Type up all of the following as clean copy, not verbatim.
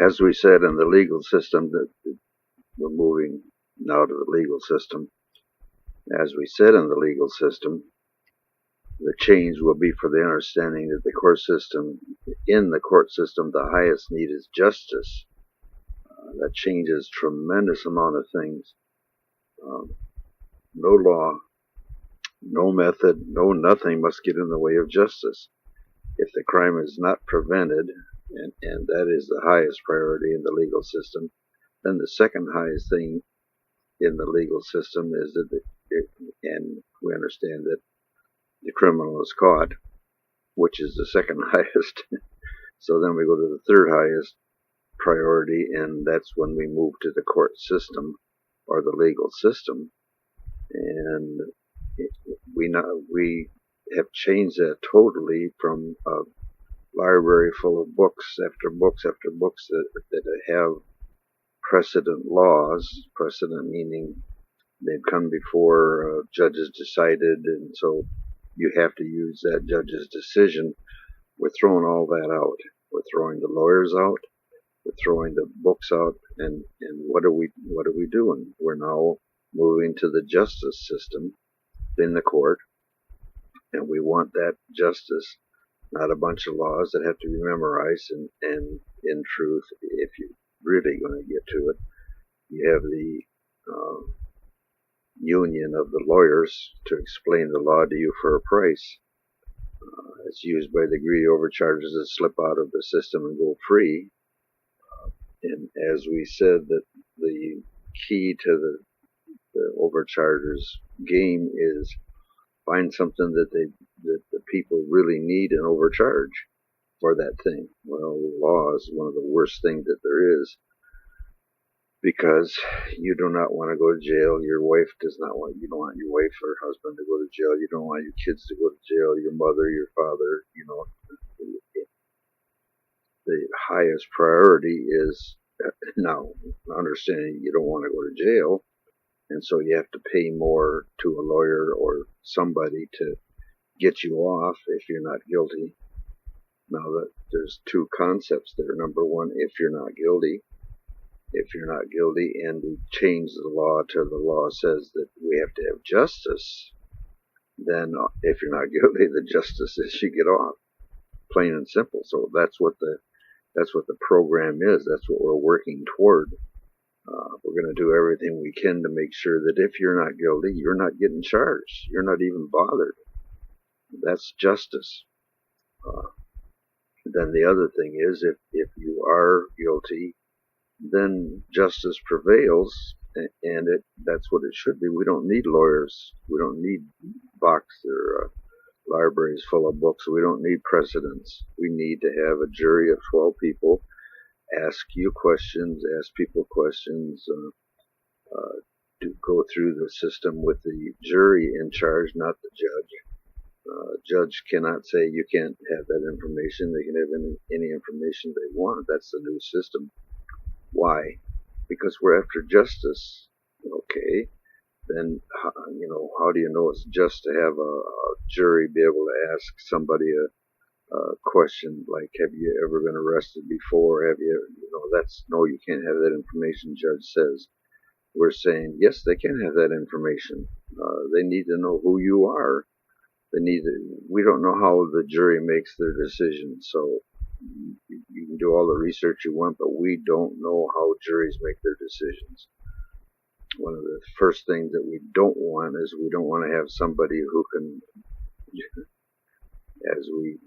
As we said in the legal system, that we're moving now to the legal system. As we said in the legal system, the change will be for the understanding that in the court system, the highest need is justice. That changes tremendous amount of things. No law, no method, no nothing must get in the way of justice. If the crime is not prevented, and that is the highest priority in the legal system, then the second highest thing in the legal system is that, and we understand that the criminal is caught, which is the second highest. So then we go to the third highest priority, and that's when we move to the court system or the legal system. And we have changed that totally from a library full of books after books after books that have precedent laws, precedent meaning they've come before judges decided, and so you have to use that judge's decision. We're throwing all that out. We're throwing the lawyers out. We're throwing the books out, and what are we doing? We're now moving to the justice system in the court, and we want that justice, not a bunch of laws that have to be memorized. And in truth, if you're really going to get to it, you have the union of the lawyers to explain the law to you for a price. It's used by the greedy overchargers that slip out of the system and go free. And as we said, that the key to the overchargers game is find something that the people really need and overcharge for that thing. Well, law is one of the worst things that there is, because you do not want to go to jail. Your wife does not want, you don't want your wife or husband to go to jail. You don't want your kids to go to jail, your mother, your father. The highest priority is, now understanding you don't want to go to jail, and so you have to pay more to a lawyer or somebody to get you off if you're not guilty. Now, that there's two concepts there. Number one, if you're not guilty, and we change the law to the law says that we have to have justice, then if you're not guilty, the justice is you get off, plain and simple. So that's what the program is. That's what we're working toward. We're going to do everything we can to make sure that if you're not guilty, you're not getting charged. You're not even bothered. That's justice. Then the other thing is, if you are guilty, then justice prevails, and that's what it should be. We don't need lawyers. We don't need boxes or libraries full of books. We don't need precedents. We need to have a jury of 12 people ask you questions, ask people questions, to go through the system with the jury in charge, not the judge. Judge cannot say you can't have that information. They can have any information they want. That's the new system. Why? Because we're after justice. Okay, then how do you know it's just to have a jury be able to ask somebody a question like, have you ever been arrested before? Have you, that's, no, you can't have that information, judge says. We're saying, yes, they can have that information. They need to know who you are. We don't know how the jury makes their decision, so you can do all the research you want, but we don't know how juries make their decisions. One of the first things that we don't want is we don't want to have somebody who can, as we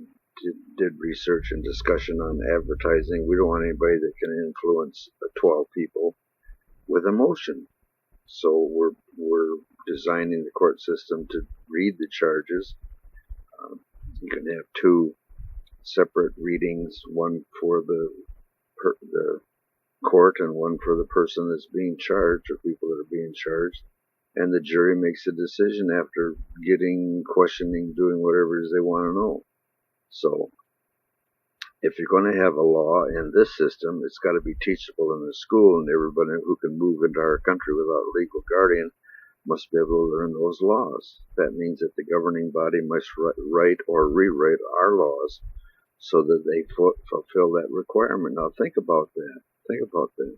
did research and discussion on advertising, we don't want anybody that can influence 12 people with emotion. So we're designing the court system to read the charges. You can have two separate readings, one for the court and one for the person that's being charged, or people that are being charged, and the jury makes a decision after questioning, doing whatever it is they want to know. So if you're going to have a law in this system, it's got to be teachable in the school, and everybody who can move into our country without a legal guardian must be able to learn those laws. That means that the governing body must write or rewrite our laws so that they fulfill that requirement. Now think about that. Think about that.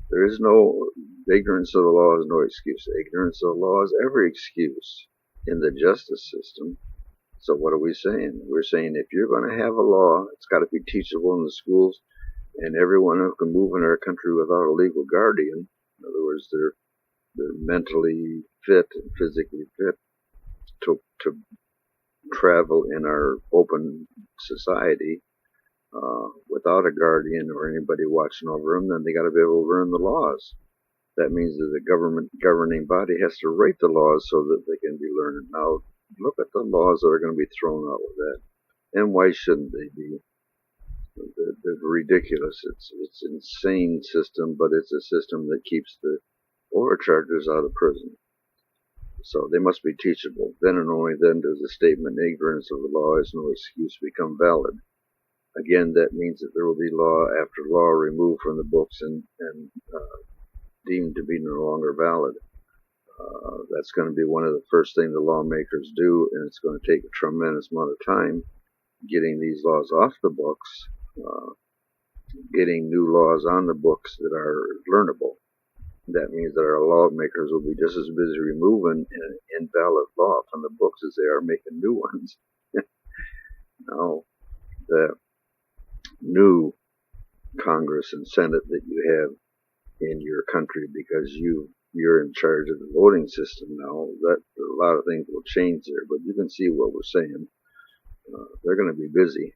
There is no ignorance of the law is no excuse. Ignorance of the law is every excuse in the justice system. So what are we saying? We're saying if you're going to have a law, it's got to be teachable in the schools, and everyone who can move in our country without a legal guardian, in other words, they're mentally fit and physically fit to travel in our open society without a guardian or anybody watching over them, then they got to be able to learn the laws. That means that the government governing body has to write the laws so that they can be learned. Now, look at the laws that are going to be thrown out with that. And why shouldn't they be? They're ridiculous. It's an insane system, but it's a system that keeps the overchargers out of prison. So they must be teachable. Then and only then does the statement, ignorance of the law is no excuse, become valid. Again, that means that there will be law after law removed from the books and deemed to be no longer valid. That's going to be one of the first things the lawmakers do, and it's going to take a tremendous amount of time getting these laws off the books, getting new laws on the books that are learnable. That means that our lawmakers will be just as busy removing an invalid law from the books as they are making new ones. Now, the new Congress and Senate that you have in your country, because you're in charge of the voting system now, that a lot of things will change there, but you can see what we're saying. They're going to be busy.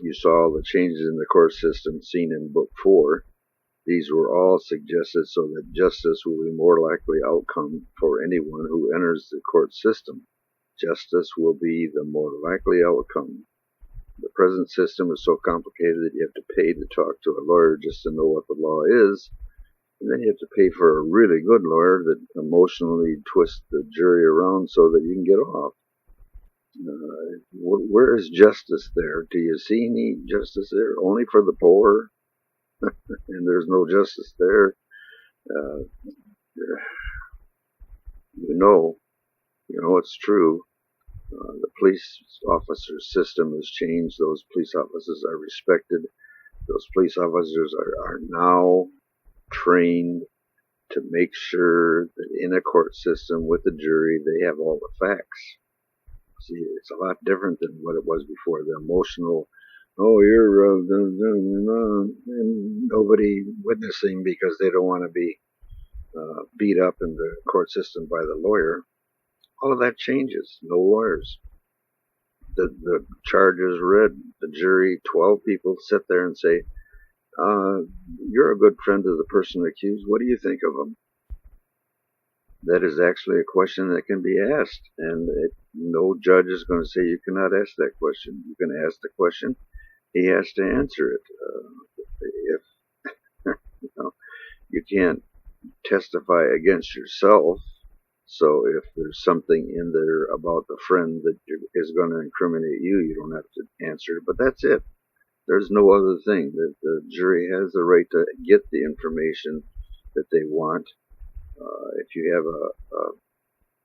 You saw the changes in the court system seen in Book 4. These were all suggested so that justice will be more likely outcome for anyone who enters the court system. Justice will be the more likely outcome. The present system is so complicated that you have to pay to talk to a lawyer just to know what the law is. And then you have to pay for a really good lawyer that emotionally twists the jury around so that you can get off. Where is justice there? Do you see any justice there? Only for the poor? And there's no justice there. You know it's true. The police officer system has changed. Those police officers are respected. Those police officers are now trained to make sure that in a court system with the jury, they have all the facts. See, it's a lot different than what it was before. The emotional, oh, you're and nobody witnessing because they don't want to be beat up in the court system by the lawyer. All of that changes. No lawyers. The charge is read. The jury, 12 people, sit there and say, you're a good friend of the person accused. What do you think of him? That is actually a question that can be asked, and no judge is going to say you cannot ask that question. You can ask the question. He has to answer it. If you can't testify against yourself, so if there's something in there about the friend that is going to incriminate you, you don't have to answer it. But that's it. There's no other thing. The jury has the right to get the information that they want. If you have a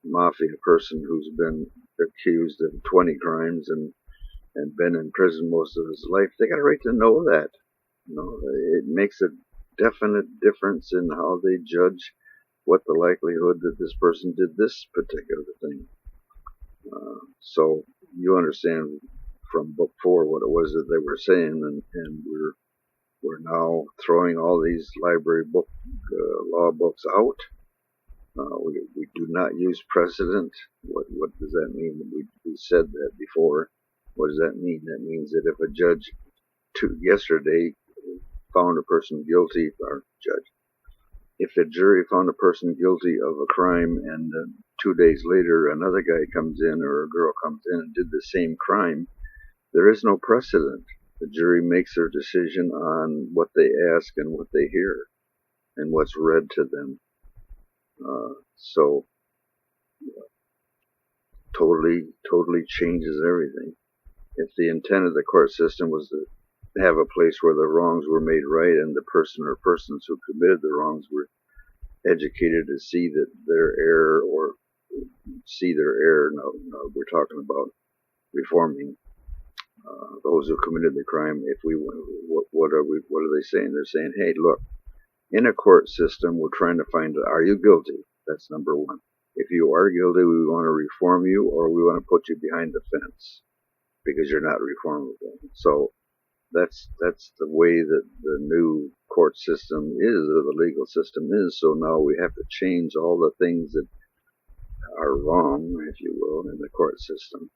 mafia person who's been accused of 20 crimes and been in prison most of his life, they got a right to know that. It makes a definite difference in how they judge what the likelihood that this person did this particular thing. So you understand from Book 4 what it was that they were saying, and we're now throwing all these library law books out. We do not use precedent. What does that mean? We said that before. What does that mean? That means that if a judge yesterday found a person guilty, or judge, if a jury found a person guilty of a crime and 2 days later another guy comes in or a girl comes in and did the same crime, there is no precedent. The jury makes their decision on what they ask and what they hear and what's read to them. So totally changes everything. If the intent of the court system was to have a place where the wrongs were made right and the person or persons who committed the wrongs were educated to see that their error no, we're talking about reforming those who committed the crime. If we, what are they saying? They're saying, hey, look, in a court system, we're trying to find out, are you guilty? That's number one. If you are guilty, we want to reform you, or we want to put you behind the fence because you're not reformable. So that's the way that the new court system is, or the legal system is. So now we have to change all the things that are wrong, if you will, in the court system.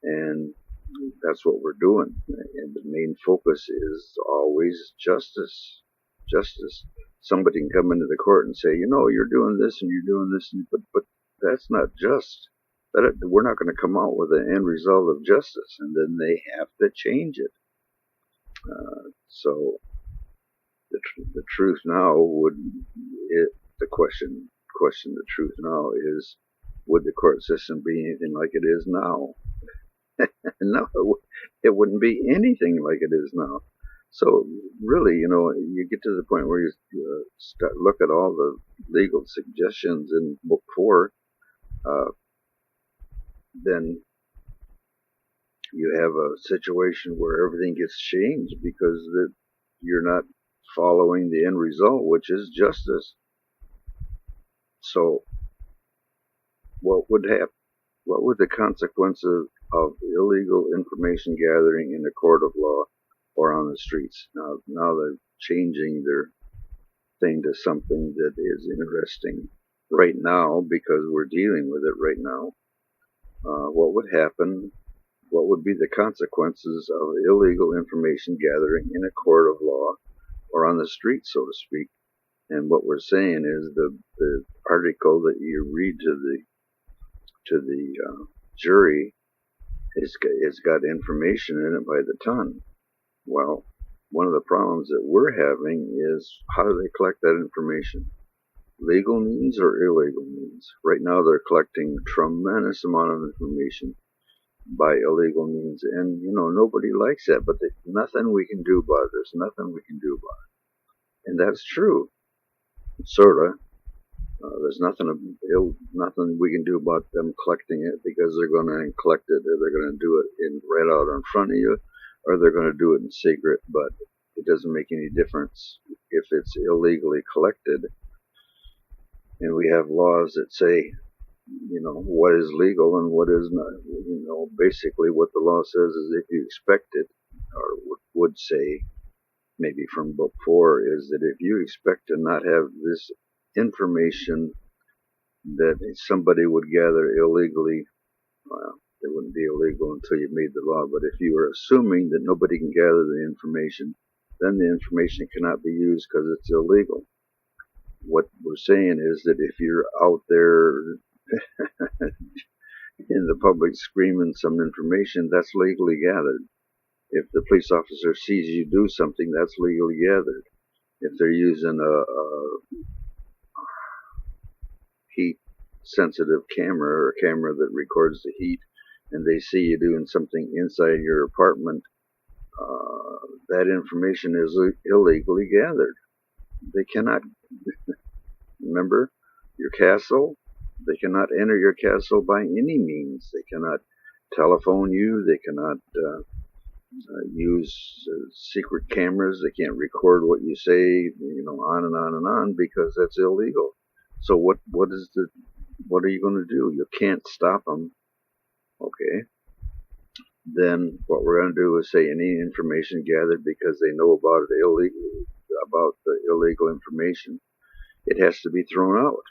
And that's what we're doing. And the main focus is always justice. Justice. Somebody can come into the court and say, you're doing this and you're doing this, but that's not just. We're not going to come out with an end result of justice, and then they have to change it. So the truth now the question the truth now is, would the court system be anything like it is now? No, it wouldn't be anything like it is now. So really, you get to the point where you start look at all the legal suggestions in Book 4, then you have a situation where everything gets changed because you're not following the end result, which is justice. So what would happen? What would the consequences of illegal information gathering in a court of law or on the streets? Now they're changing their thing to something that is interesting right now because we're dealing with it right now. What would happen? What would be the consequences of illegal information gathering in a court of law or on the street, so to speak? And what we're saying is the article that you read to the jury it's got information in it by the ton. Well, one of the problems that we're having is, how do they collect that information? Legal means or illegal means? Right now they're collecting a tremendous amount of information by illegal means, and nobody likes that, but there's nothing we can do about it. There's nothing we can do about it. And that's true, sorta. There's nothing we can do about them collecting it, because they're going to collect it, or they're going to do it right out in front of you, or they're going to do it in secret. But it doesn't make any difference if it's illegally collected. And we have laws that say, what is legal and what is not. Basically what the law says is, if you expect it, or would say, maybe from Book 4, is that if you expect to not have this information that somebody would gather illegally, well, it wouldn't be illegal until you made the law, but if you are assuming that nobody can gather the information, then the information cannot be used because it's illegal. What we're saying is that if you're out there in the public screaming some information, that's legally gathered. If the police officer sees you do something, that's legally gathered. If they're using a heat-sensitive camera, or a camera that records the heat, and they see you doing something inside your apartment, that information is illegally gathered. They cannot, remember, your castle, they cannot enter your castle by any means. They cannot telephone you. They cannot use secret cameras. They can't record what you say, on and on and on, because that's illegal. So what are you going to do? You can't stop them. Okay. Then what we're going to do is say, any information gathered because they know about the illegal information, it has to be thrown out.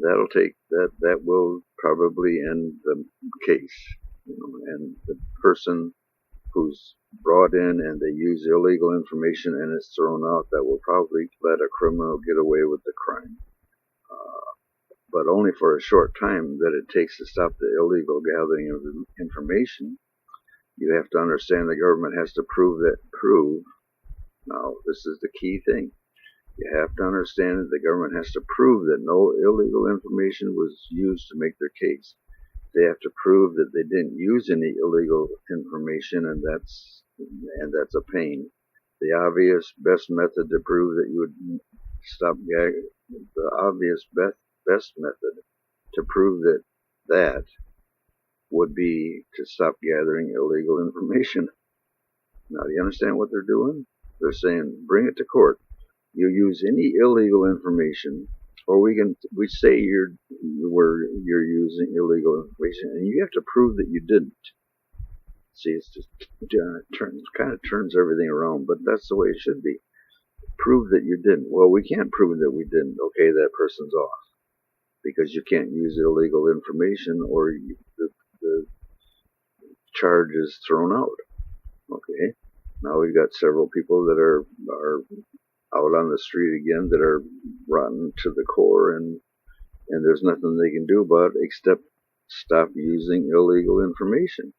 That will probably end the case, and the person who's brought in and they use illegal information and it's thrown out, that will probably let a criminal get away with the crime. But only for a short time that it takes to stop the illegal gathering of information. You have to understand the government has to prove. Now, this is the key thing. You have to understand that the government has to prove that no illegal information was used to make their case. They have to prove that they didn't use any illegal information, and that's a pain. The obvious best method to prove that you would stop gagging, the obvious best method to prove that would be to stop gathering illegal information. Now, do you understand what they're doing? They're saying, bring it to court. You use any illegal information, or we say you're using illegal information, and you have to prove that you didn't. See, it's just kind of turns everything around, but that's the way it should be. Prove that you didn't. Well, we can't prove that we didn't. Okay, that person's off because you can't use illegal information, or the charge is thrown out. Okay, now we've got several people that are out on the street again that are rotten to the core, and there's nothing they can do about it except stop using illegal information,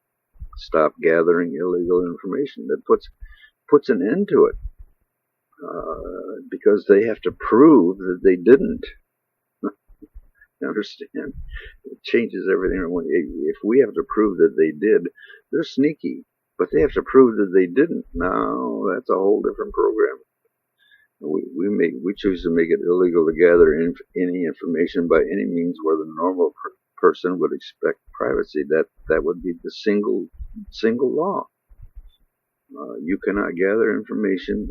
stop gathering illegal information. That puts an end to it, because they have to prove that they didn't. You understand? It changes everything. If we have to prove that they did, they're sneaky, but they have to prove that they didn't. Now that's a whole different program. We choose to make it illegal to gather any information by any means where the normal person would expect privacy. That would be the single law. You cannot gather information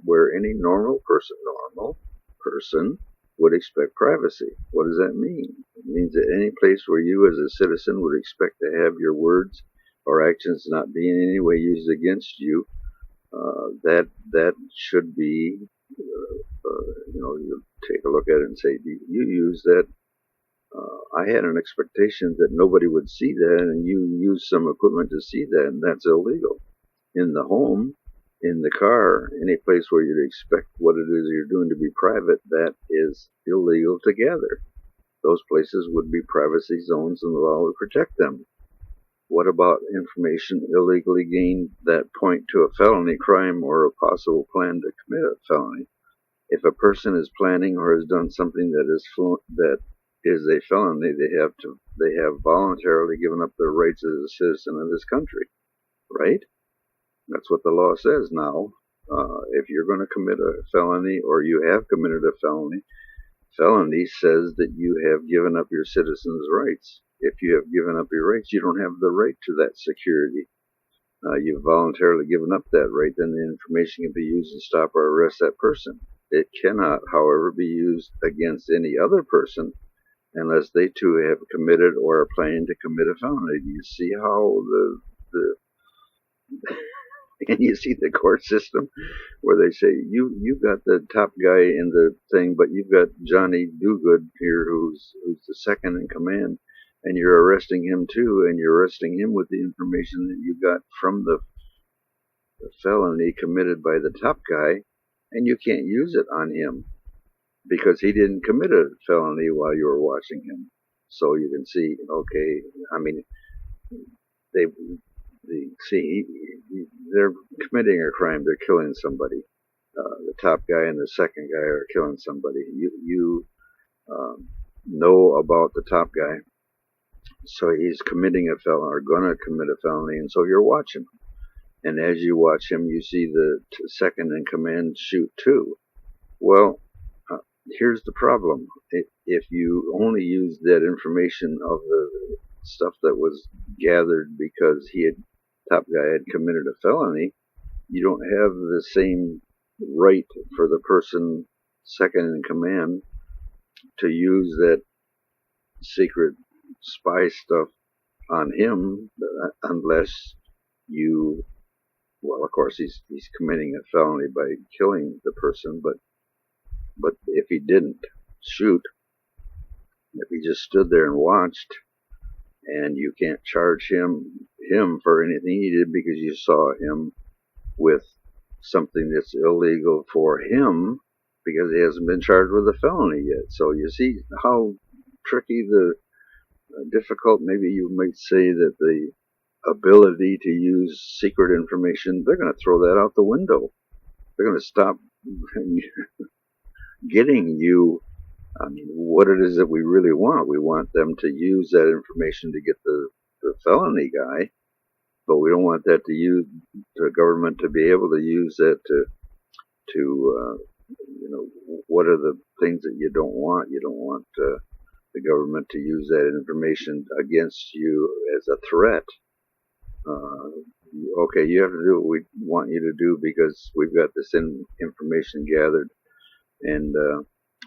where any normal person would expect privacy. What does that mean? It means that any place where you as a citizen would expect to have your words or actions not be in any way used against you, that should be, you take a look at it and say, you use that. I had an expectation that nobody would see that, and you use some equipment to see that, and that's illegal. In the home, in the car, any place where you'd expect what it is you're doing to be private, that is illegal to gather. Those places would be privacy zones, and the law would protect them. What about information illegally gained that point to a felony crime or a possible plan to commit a felony? If a person is planning or has done something that is a felony, they have voluntarily given up their rights as a citizen of this country, right? That's what the law says now. If you're going to commit a felony, or you have committed a felony says that you have given up your citizens' rights. If you have given up your rights, you don't have the right to that security. You've voluntarily given up that right, then the information can be used to stop or arrest that person. It cannot, however, be used against any other person unless they too have committed or are planning to commit a felony. Do you see how and you see the court system where they say, you've got the top guy in the thing, but you've got Johnny Dogood here who's the second in command, and you're arresting him too, and you're arresting him with the information that you got from the felony committed by the top guy, and you can't use it on him because he didn't commit a felony while you were watching him. So you can see, okay, I mean, they're committing a crime. They're killing somebody. The top guy and the second guy are killing somebody. You know about the top guy, so he's committing a felony or going to commit a felony, and so you're watching him. And as you watch him, you see the second in command shoot too. Well, here's the problem. If you only use that information of the stuff that was gathered because top guy had committed a felony, you don't have the same right for the person second in command to use that secret spy stuff on him unless you, well, of course he's committing a felony by killing the person, but if he didn't shoot, if he just stood there and watched, and you can't charge him for anything he did because you saw him with something that's illegal for him because he hasn't been charged with a felony yet. So you see how tricky difficult, maybe you might say that the ability to use secret information, they're going to throw that out the window. They're going to stop getting you, I mean, what it is that we really want. We want them to use that information to get the felony guy, but we don't want that the government to be able to use that to what are the things that you don't want? You don't want the government to use that information against you as a threat. Okay, you have to do what we want you to do because we've got this information gathered, and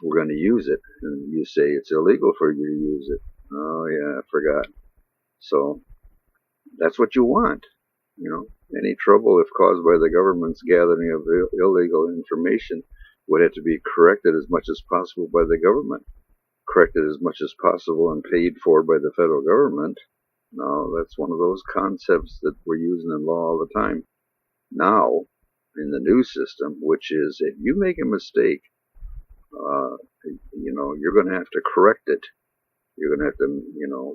we're going to use it. And you say it's illegal for you to use it. Oh yeah, I forgot. So that's what you want. Any trouble if caused by the government's gathering of illegal information would have to be corrected as much as possible by the government, corrected as much as possible and paid for by the federal government. Now, that's one of those concepts that we're using in law all the time. Now, in the new system, which is if you make a mistake, you're going to have to correct it. You're going to have to,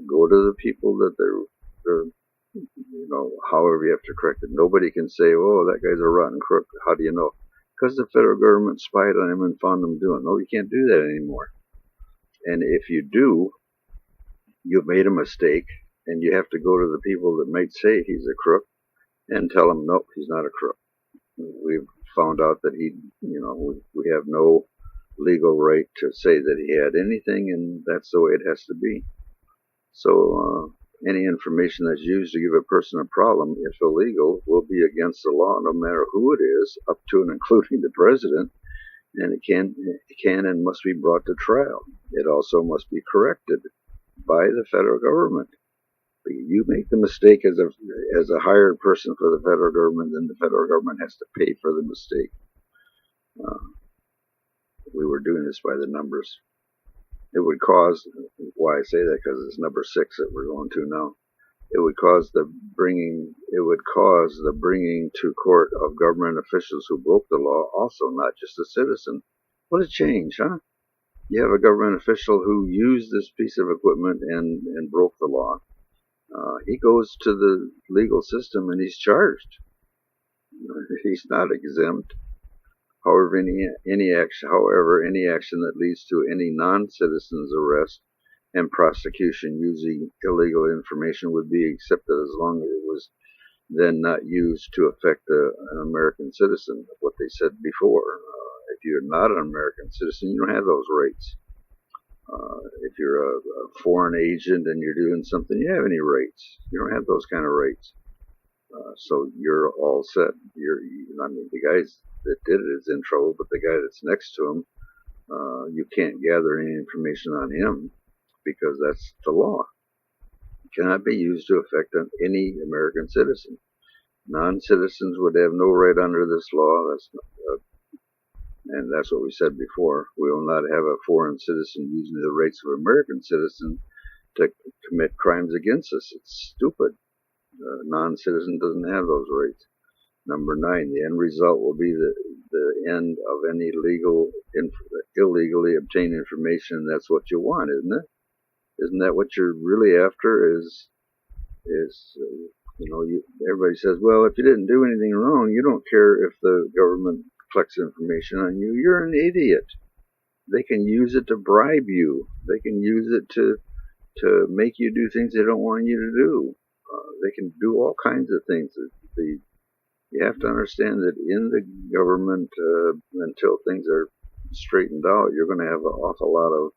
go to the people that they're however you have to correct it. Nobody can say, oh, that guy's a rotten crook. How do you know? Because the federal government spied on him and found him doing it. No, you can't do that anymore. And if you do, you've made a mistake, and you have to go to the people that might say he's a crook and tell them, nope, he's not a crook. We've found out that we have no legal right to say that he had anything, and that's the way it has to be. So any information that's used to give a person a problem, if illegal, will be against the law, no matter who it is, up to and including the president, and it can and must be brought to trial. It also must be corrected by the federal government. You make the mistake as a hired person for the federal government, then the federal government has to pay for the mistake. We were doing this by the numbers. It would cause, why I say that, because it's number 6 that we're going to now. It would cause the bringing to court of government officials who broke the law, also not just a citizen. What a change, huh? You have a government official who used this piece of equipment and broke the law. He goes to the legal system and he's charged. He's not exempt. However, any action that leads to any non-citizen's arrest and prosecution using illegal information would be accepted as long as it was then not used to affect an American citizen. What they said before, if you're not an American citizen, you don't have those rights. If you're a foreign agent and you're doing something, you have any rights. You don't have those kind of rights. So you're all set. The guys that did it is in trouble, but the guy that's next to him, you can't gather any information on him because that's the law. It cannot be used to affect any American citizen. Non-citizens would have no right under this law. And that's what we said before. We will not have a foreign citizen using the rights of an American citizen to commit crimes against us. It's stupid. A non-citizen doesn't have those rights. Number 9, the end result will be the end of any illegally obtained information. That's what you want, isn't it? Isn't that what you're really after? Everybody says, well, if you didn't do anything wrong, you don't care if the government collects information on you. You're an idiot. They can use it to bribe you. They can use it to make you do things they don't want you to do. They can do all kinds of things. You have to understand that in the government, until things are straightened out, you're going to have an awful lot of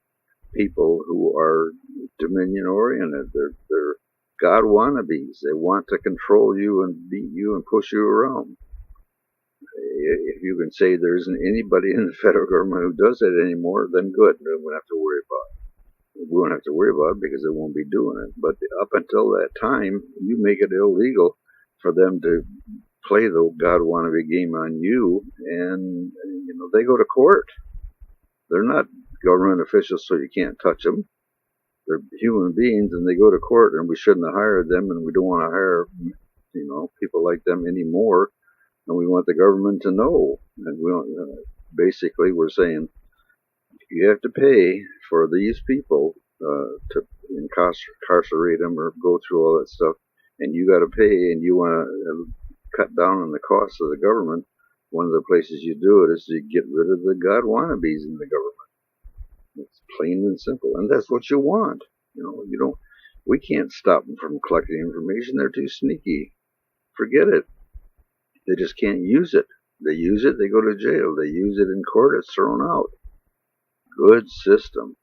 people who are dominion-oriented. They're God wannabes. They want to control you and beat you and push you around. If you can say there isn't anybody in the federal government who does that anymore, then good. Then we don't have to worry about it. We won't have to worry about it because they won't be doing it. But up until that time, you make it illegal for them to play the God wannabe game on you, and they go to court. They're not government officials, so you can't touch them. They're human beings, and they go to court, and we shouldn't have hired them, and we don't want to hire people like them anymore. And we want the government to know. And basically, we're saying you have to pay for these people to incarcerate them or go through all that stuff, and you got to pay, and you want to cut down on the costs of the government. One of the places you do it is to get rid of the God wannabes in the government. It's plain and simple, and that's what you want. We can't stop them from collecting information. They're too sneaky. Forget it. They just can't use it. They use it, they go to jail. They use it in court, it's thrown out. Good system.